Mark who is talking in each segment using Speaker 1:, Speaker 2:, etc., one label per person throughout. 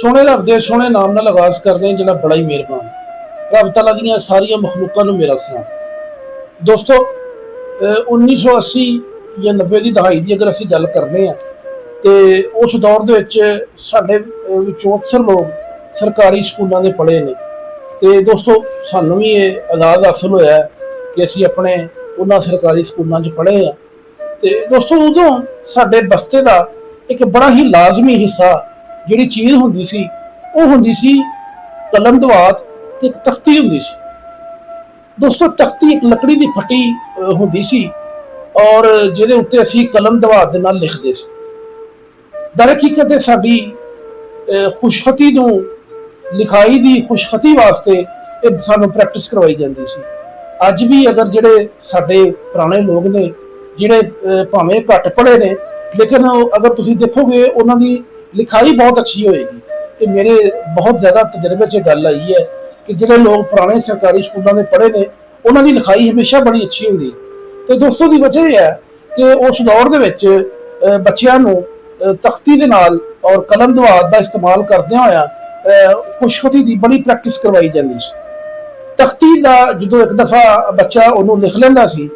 Speaker 1: सोने रब दे सोने नाम नाल आगाज करते हैं जिहड़ा बड़ा ही मेहरबान रब तआला दीयां सारियां मखलूकां नूं मेरा सलाम। दोस्तों 1980 या 90 की दहाई की अगर असीं गल करने हैं तो उस दौर दे विच साडे विचों अक्सर लोग सरकारी स्कूलों के पढ़े ने। तो दोस्तों सानूं भी ये आगाज हासिल होया कि असीं अपने उन्हां सरकारी स्कूलों च पढ़े हैं। तो दोस्तों उदों साडे बस्ते का एक बड़ा ही लाजमी हिस्सा जिहड़ी चीज़ हुंदी सी वो हुंदी सी कलम दवात ते एक तख्ती हुंदी सी। दोस्तों तख्ती एक लकड़ी की फटी हुंदी सी और जिहदे उत्ते असीं कलम दवात दे नाल लिखदे सी। दर हकीकत साडी खुशखती नूं लिखाई की खुशखती वास्ते सानूं प्रैक्टिस करवाई जाती सी। अज भी अगर जिहड़े साडे पुराने लोग ने जिहड़े भावें घट पढ़े ने लेकिन अगर तुसीं देखोगे उन्हां दी लिखाई बहुत अच्छी होएगी। कि मेरे बहुत ज़्यादा तजर्बे च गल आई है कि जिहड़े लोग पुराने सरकारी स्कूलों में पढ़े ने उन्हां दी लिखाई हमेशा बड़ी अच्छी होंदी। तो दोस्तों की वजह यह है कि उस दौर दे विच बच्चियां नूं तख्ती दे नाल और कलम दवात का इस्तेमाल करदियां होया खुशखती की बड़ी प्रैक्टिस करवाई जाती सी। तख्ती का जो एक दफ़ा बच्चा उन्होंने लिख लेंदा सी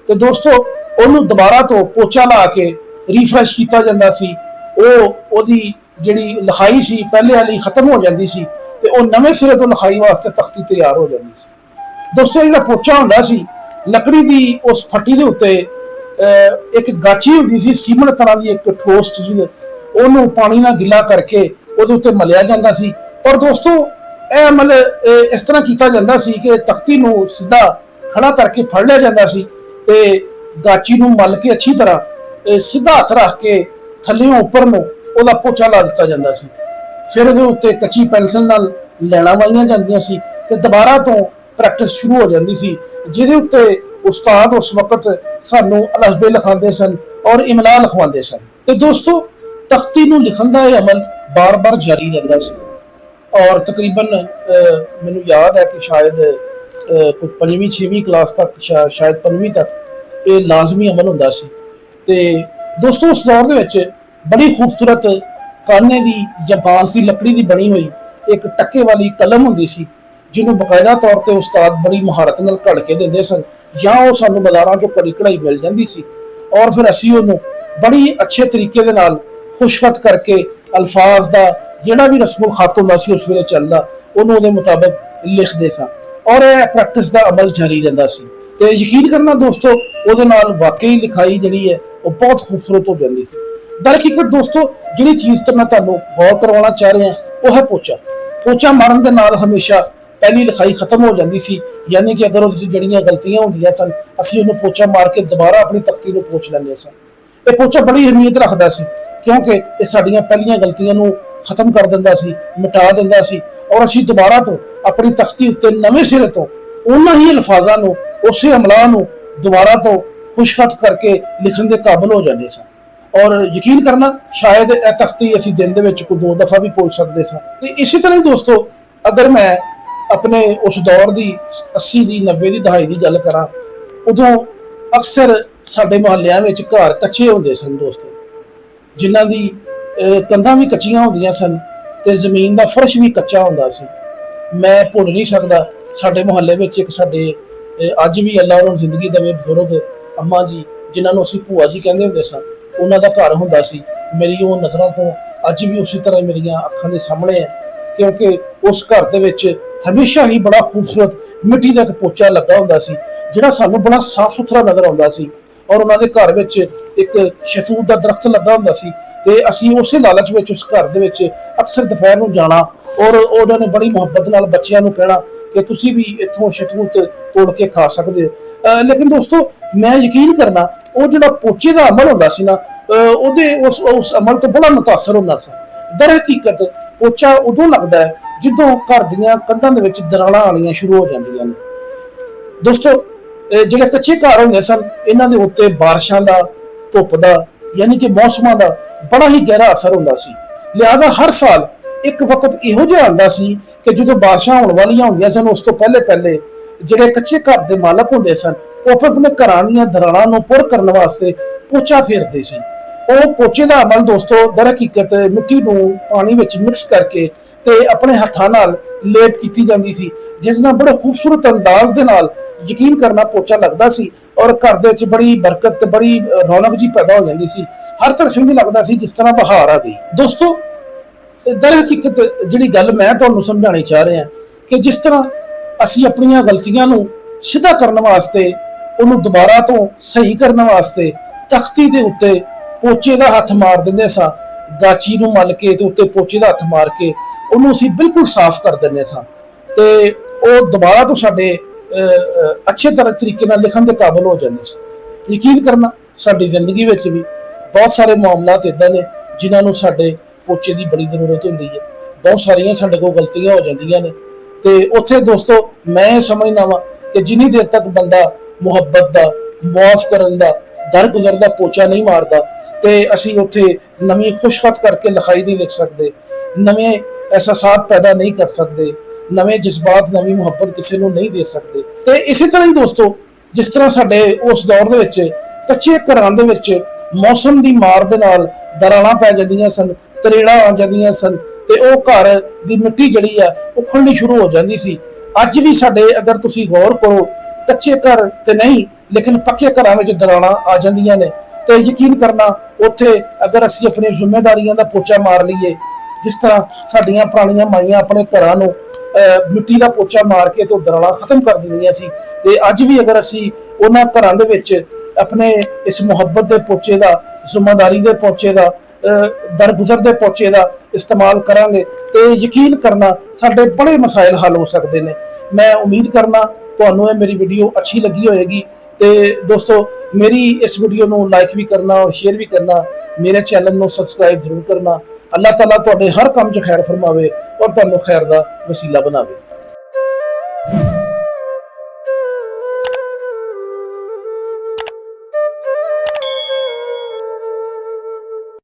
Speaker 1: तो दोस्तों उन्होंने दोबारा तो पोचा ला के रीफ्रैश किया जाता सी। ओदी जिहड़ी लिखाई सी पहले वाली खत्म हो जाती सी ते ओह नवें सिरे तो लिखाई वास्ते तख्ती तैयार हो जाती सी। दोस्तों जिहड़ा पोचा हुंदा सी लकड़ी की उस फट्टी दे उत्ते एक गाची हुंदी सी सीमण तरह की एक ठोस चीज़ ओनू पानी नाल गिला करके उहदे उत्ते मलिया जाता सी। और दोस्तों यह मतलब इस तरह किया जाता सी कि तख्ती नूं सीधा खड़ा करके फड़ लिया जाता सी ते गाची नूं मल के अच्छी तरह सीधा हथ रख के थल्लियों उपर नूं ओहदा पोचा ला दिता जाता सी। फिर उहदे उत्ते कच्ची पेंसिल नाल लैणां वाईयां जांदियां सी ते दोबारा तो प्रैक्टिस शुरू हो जाती सी जिहदे उत्ते उस्ताद उस वक्त सानूं अलफबे लिखांदे सन और इमला लिखवांदे सन। ते दोस्तों तख्ती नूं लिखण दा अमल बार बार जारी रहिंदा सी और तकरीबन मैनूं याद है कि शायद कोई 5वीं 6वीं क्लास तक शायद 5वीं तक ये लाजमी अमल हुंदा सी। ते दोस्तों उस दौर दे विच बड़ी खूबसूरत काने की या बांस की लकड़ी की बनी हुई एक टक्के वाली कलम हुंदी सी जिन्होंने बकायदा तौर पर उस्ताद बड़ी महारत नाल घड़ के देंदे सन जां वो सानूं बाज़ारां चों कड़ी कढ़ाई मिल जाती सी और फिर असीं उहनूं बड़ी अच्छे तरीके दे नाल खुशखत करके अल्फाज का जिहड़ा भी रस्मुल खत हुंदा सी उस वेले चलदा उहनूं उहदे मुताबिक लिखदे सन और यह प्रैक्टिस का अमल जारी रहिंदा सी। ते यकीन करना दोस्तों उहदे नाल वाकई लिखाई जिहड़ी है वो बहुत खूबसूरत हो जाती सी। दर हकीकत दोस्तों जिहड़ी चीज़ तो मैं तुहानूं गौर करवाना चाह रहा वह है पोचा। पोचा मारन दे नाल हमेशा पहली लिखाई खत्म हो जाती सी यानी कि अगर उस जड़ियां गलतियां होंदियां सन असीं उहनूं पोचा मार के दोबारा अपनी तख्ती नूं पोछ लैंदे सन। ये पोचा बड़ी अहमियत रखदा सी क्योंकि ये साडीआं पहलियां गलतियां नूं खत्म कर दिंदा सी मिटा दिंदा सी और असीं दोबारा तो अपनी तख्ती उत्ते नवें सिरे तो उन्हां ही अल्फाजां नूं उसे अमला नूं दोबारा तो खुशखत करके लिखण दे काबिल हो जांदे सन। और यकीन करना शायद यह तख्ती असीं दिन दे विच कोई 2 दफ़ा भी पोछ सकदे सन। ते इसी तरह ही दोस्तों अगर मैं अपने उस दौर की 80 की 90 की दहाई की गल करा उदों अक्सर साडे मुहल्लियां विच घर कच्चे हुंदे सन दोस्तों जिन्हां दी कंधां भी कच्चियां हुंदियां सन ते जमीन का फर्श भी कच्चा हुंदा सी। मैं भुल नहीं सकदा साडे मुहल्ले विच एक साडे अज भी अल्लाह उन्हां नूं जिंदगी देवे बुजुर्ग अम्मा जी जिन्हां नूं असीं भूआ जी कहंदे हुंदे सन उन्हां दा घर हुंदा सी। मेरी वो नज़रां तो अज भी उसी तरह मेरियां अखां दे सामने है क्योंकि उस घर दे विच हमेशा ही बड़ा खूबसूरत मिट्टी का एक पोचा लगा हुंदा सी जिहड़ा सानूं बड़ा साफ सुथरा नज़र आउंदा सी और उन्हां दे घर विच एक शतूत का दरख्त लगा हुंदा सी ते असीं उसे लालच विच उस घर दे विच अक्सर दोपहर नूं जाना और उन्हां ने बड़ी मुहब्बत नाल बच्चिआं नूं कहना कि तुसीं भी इत्थों शतूत तोड़ के खा सकदे हो। लेकिन दोस्तों मैं यकीन करना वो जिहड़ा पोचे का अमल हुंदा सी ना उहदे उस अमल तो बड़ा मुतासर हुंदा सी। दर हकीकत पोचा उदों लगदा है जिद्दों घर दीआं कंधां दे विच दराड़ां आउणियां शुरू हो जांदियां ने। दोस्तों जिहड़े कच्चे घर हुंदे सन इन्हां दे उत्ते बारिशां दा धुप्प दा यानी कि मौसमां दा बड़ा ही गहरा असर हुंदा सी। लिहाजा हर साल एक वक्त इहो जिहा आंदा सी कि जो बारिशां होण वालियां हुंदियां सन उस तो पहले पहले जिहड़े कच्चे घर दे मालक हुंदे सन वो अपने घरां दीआं दराड़ां नूं पुर करन वास्ते पोचा फेरदे सी। ਉਹ ਪੋਚੇ ਦਾ ਅਮਲ ਦੋਸਤੋ ਦਰ ਹਕੀਕਤ ਮਿੱਟੀ ਨੂੰ ਪਾਣੀ ਵਿੱਚ ਮਿਕਸ ਕਰਕੇ ਤੇ ਆਪਣੇ ਹੱਥਾਂ ਨਾਲ ਲੇਪ ਕੀਤੀ ਜਾਂਦੀ ਸੀ, ਜਿਸ ਨਾਲ ਬੜੇ ਖੂਬਸੂਰਤ ਅੰਦਾਜ਼ ਦੇ ਨਾਲ ਯਕੀਨ ਕਰਨਾ ਪੋਚਾ ਲੱਗਦਾ ਸੀ ਔਰ ਘਰ ਦੇ ਵਿੱਚ ਬੜੀ ਬਰਕਤ ਤੇ ਬੜੀ ਰੌਣਕ ਜੀ ਪੈਦਾ ਹੋ ਜਾਂਦੀ ਸੀ। ਹਰ ਤਰਫ ਇੰਝ ਲੱਗਦਾ ਸੀ ਜਿਸ ਤਰ੍ਹਾਂ ਬਹਾਰ ਆ ਗਈ। ਦੋਸਤੋ ਦਰ ਹਕੀਕਤ ਜਿਹੜੀ ਗੱਲ ਮੈਂ ਤੁਹਾਨੂੰ ਸਮਝਾਉਣੀ ਚਾਹ ਰਿਹਾ ਕਿ ਜਿਸ ਤਰ੍ਹਾਂ ਅਸੀਂ ਆਪਣੀਆਂ ਗਲਤੀਆਂ ਨੂੰ ਸਿੱਧਾ ਕਰਨ ਵਾਸਤੇ, ਉਹਨੂੰ ਦੁਬਾਰਾ ਤੋਂ ਸਹੀ ਕਰਨ ਵਾਸਤੇ ਤਖਤੀ ਦੇ ਉੱਤੇ ਪੋਚੇ ਦਾ ਹੱਥ ਮਾਰ ਦਿੰਦੇ ਸਾਂ, ਗਾਚੀ ਨੂੰ ਮਲ ਕੇ ਤੇ ਉੱਤੇ ਪੋਚੇ ਦਾ ਹੱਥ ਮਾਰ ਕੇ ਉਹਨੂੰ ਅਸੀਂ ਬਿਲਕੁਲ ਸਾਫ਼ ਕਰ ਦਿੰਦੇ ਸਾਂ ਤੇ ਉਹ ਦੁਬਾਰਾ ਤੋਂ ਸਾਡੇ ਅੱਛੇ ਤਰੀਕੇ ਨਾਲ ਲਿਖਣ ਦੇ ਕਾਬਿਲ ਹੋ ਜਾਂਦੇ ਸੀ। ਯਕੀਨ ਕਰਨਾ ਸਾਡੀ ਜ਼ਿੰਦਗੀ ਵਿੱਚ ਵੀ ਬਹੁਤ ਸਾਰੇ ਮਾਮਲਾਤ ਇਦਾਂ ਨੇ ਜਿਨ੍ਹਾਂ ਨੂੰ ਸਾਡੇ ਪੋਚੇ ਦੀ ਬੜੀ ਜ਼ਰੂਰਤ ਹੁੰਦੀ ਹੈ। ਬਹੁਤ ਸਾਰੀਆਂ ਸਾਡੇ ਕੋਲ ਗਲਤੀਆਂ ਹੋ ਜਾਂਦੀਆਂ ਨੇ ਤੇ ਉੱਥੇ ਦੋਸਤੋ ਮੈਂ ਸਮਝਦਾ ਵਾਂ ਕਿ ਜਿੰਨੀ ਦੇਰ ਤੱਕ ਬੰਦਾ ਮੁਹੱਬਤ ਦਾ, ਮੁਆਫ ਕਰਨ ਦਾ, ਦਰਗੁਜ਼ਰ ਦਾ ਪੋਚਾ ਨਹੀਂ ਮਾਰਦਾ ਤੇ ਅਸੀਂ ਉੱਥੇ ਨਵੀਂ ਖੁਸ਼ਖਤ ਕਰਕੇ ਲਿਖਾਈ ਨਹੀਂ ਲਿਖ ਸਕਦੇ, ਨਵੇਂ ਅਹਿਸਾਸਾਤ ਪੈਦਾ ਨਹੀਂ ਕਰ ਸਕਦੇ, ਨਵੇਂ ਜਜ਼ਬਾਤ, ਨਵੀਂ ਮੁਹੱਬਤ ਕਿਸੇ ਨੂੰ ਨਹੀਂ ਦੇ ਸਕਦੇ। ਤੇ ਇਸੇ ਤਰ੍ਹਾਂ ਹੀ ਦੋਸਤੋ ਜਿਸ ਤਰ੍ਹਾਂ ਸਾਡੇ ਉਸ ਦੌਰ ਦੇ ਵਿੱਚ ਕੱਚੇ ਘਰਾਂ ਦੇ ਵਿੱਚ ਮੌਸਮ ਦੀ ਮਾਰ ਦੇ ਨਾਲ ਦਰਾਰਾਂ ਪੈ ਜਾਂਦੀਆਂ ਸਨ, ਤਰੇੜਾਂ ਆ ਜਾਂਦੀਆਂ ਸਨ ਤੇ ਉਹ ਘਰ ਦੀ ਮਿੱਟੀ ਜਿਹੜੀ ਆ ਉਹ ਖੁੱਲਣੀ ਸ਼ੁਰੂ ਹੋ ਜਾਂਦੀ ਸੀ। ਅੱਜ ਵੀ ਸਾਡੇ ਅਗਰ ਤੁਸੀਂ ਗੌਰ ਕਰੋ, ਕੱਚੇ ਘਰ ਤੇ ਨਹੀਂ ਲੇਕਿਨ ਪੱਕੇ ਘਰਾਂ ਵਿੱਚ ਦਰਾਰਾਂ ਆ ਜਾਂਦੀਆਂ ਨੇ ਤੇ ਯਕੀਨ ਕਰਨਾ ਉੱਥੇ ਅਗਰ ਅਸੀਂ ਆਪਣੀ ਜ਼ਿੰਮੇਵਾਰੀਆਂ ਦਾ ਪੋਚਾ ਮਾਰ ਲਈਏ, ਜਿਸ ਤਰ੍ਹਾਂ ਸਾਡੀਆਂ ਪੁਰਾਣੀਆਂ ਮਾਈਆਂ ਆਪਣੇ ਘਰਾਂ ਨੂੰ ਮਿੱਟੀ ਦਾ ਪੋਚਾ ਮਾਰ ਕੇ ਤੇ ਦਰਾਰਾਂ ਖਤਮ ਕਰ ਦਿੰਦੀਆਂ ਸੀ, ਤੇ ਅੱਜ ਵੀ ਅਗਰ ਅਸੀਂ ਉਹਨਾਂ ਘਰਾਂ ਦੇ ਵਿੱਚ ਆਪਣੇ ਇਸ ਮੁਹੱਬਤ ਦੇ ਪੋਚੇ ਦਾ, ਜ਼ਿੰਮੇਵਾਰੀ ਦੇ ਪੋਚੇ ਦਾ, ਦਰਗੁਜ਼ਰ ਦੇ ਪੋਚੇ ਦਾ ਇਸਤੇਮਾਲ ਕਰਾਂਗੇ ਤੇ ਯਕੀਨ ਕਰਨਾ ਸਾਡੇ ਬੜੇ ਮਸਾਇਲ ਹੱਲ ਹੋ ਸਕਦੇ ਨੇ। ਮੈਂ ਉਮੀਦ ਕਰਨਾ ਤੁਹਾਨੂੰ ਇਹ ਮੇਰੀ ਵੀਡੀਓ ਅੱਛੀ ਲੱਗੀ ਹੋਏਗੀ ਤੇ ਦੋਸਤੋ ਮੇਰੀ ਇਸ ਵੀਡੀਓ ਨੂੰ ਲਾਈਕ ਵੀ ਕਰਨਾ ਔਰ ਸ਼ੇਅਰ ਵੀ ਕਰਨਾ, ਮੇਰੇ ਚੈਨਲ ਨੂੰ ਸਬਸਕ੍ਰਾਈਬ ਜ਼ਰੂਰ ਕਰਨਾ। ਅੱਲਾਹ ਤਾਲਾ ਤੁਹਾਡੇ ਹਰ ਕੰਮ 'ਚ ਖੈਰ ਫਰਮਾਵੇ ਔਰ ਤੁਹਾਨੂੰ ਖੈਰ ਦਾ ਵਸੀਲਾ ਬਣਾਵੇ।